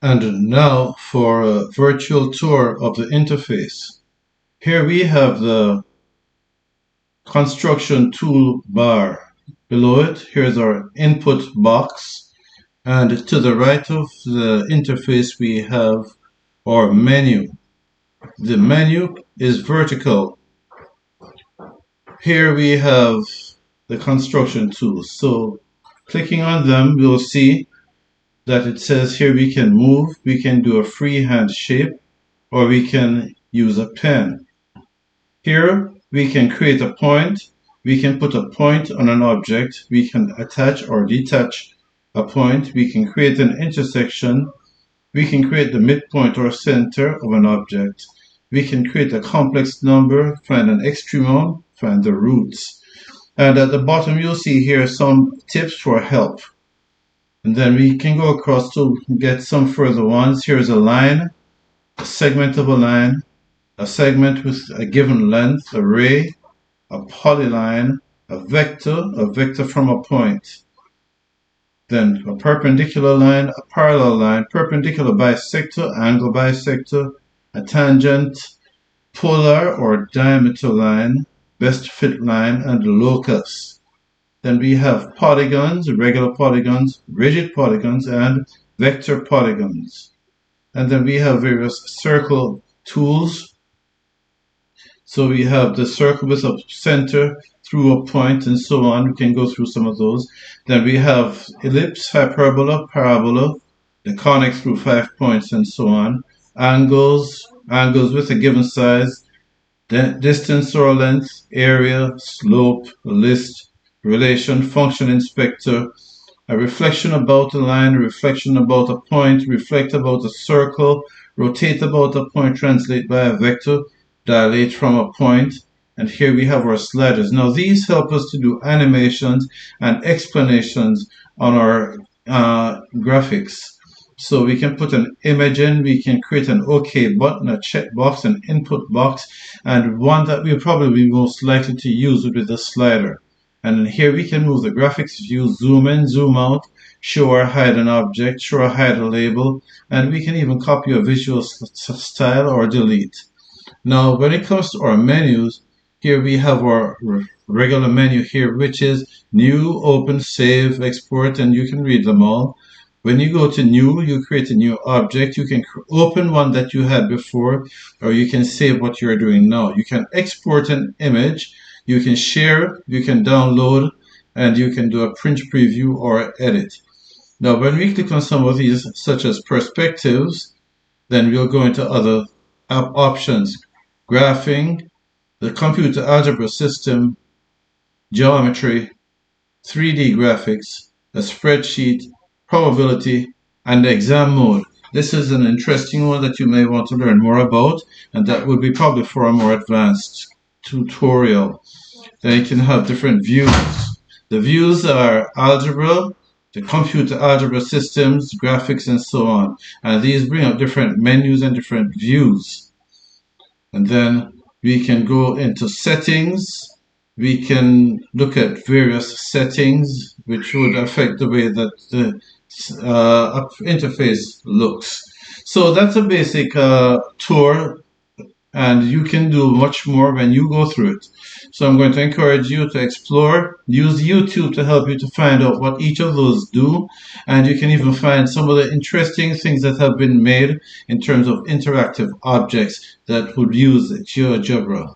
And now for a virtual tour of the interface. Here we have the construction toolbar. Below it, here's our input box. And to the right of the interface, we have our menu. The menu is vertical. Here we have the construction tools. So clicking on them, we'll see that it says here we can move, we can do a freehand shape, or we can use a pen. Here we can create a point, we can put a point on an object, we can attach or detach a point, we can create an intersection, we can create the midpoint or center of an object, we can create a complex number, find an extremum, find the roots. And at the bottom you'll see here some tips for help. And then we can go across to get some further ones. Here's a line, a segment of a line, a segment with a given length, a ray, a polyline, a vector from a point. Then a perpendicular line, a parallel line, perpendicular bisector, angle bisector, a tangent, polar or diameter line, best fit line, and locus. Then we have polygons, regular polygons, rigid polygons, and vector polygons. And then we have various circle tools. So we have the circle with a center through a point and so on. We can go through some of those. Then we have ellipse, hyperbola, parabola, the conic through 5 points and so on. Angles with a given size, distance or length, area, slope, list, relation, function inspector, a reflection about a line, a reflection about a point, reflect about a circle, rotate about a point, translate by a vector, dilate from a point, and here we have our sliders. Now these help us to do animations and explanations on our graphics. So we can put an image in, we can create an OK button, a checkbox, an input box, and one that we'll probably be most likely to use would be the slider. And here we can move the graphics view, zoom in, zoom out, show or hide an object, show or hide a label, and we can even copy a visual style or delete. Now, when it comes to our menus, here we have our regular menu here, which is new, open, save, export, and you can read them all. When you go to new, you create a new object. You can open one that you had before, or you can save what you're doing now. You can export an image. You can share, you can download, and you can do a print preview or edit. Now, when we click on some of these, such as perspectives, then we'll go into other options. Graphing, the computer algebra system, geometry, 3D graphics, a spreadsheet, probability, and exam mode. This is an interesting one that you may want to learn more about, and that will be probably for a more advanced tutorial. Then you can have different views. The views are algebra, the computer algebra systems, graphics, and so on. And these bring up different menus and different views. And then we can go into settings. We can look at various settings which would affect the way that the interface looks. So that's a basic tour, and you can do much more when you go through it. So I'm going to encourage you to explore, use YouTube to help you to find out what each of those do, and you can even find some of the interesting things that have been made in terms of interactive objects that would use GeoGebra.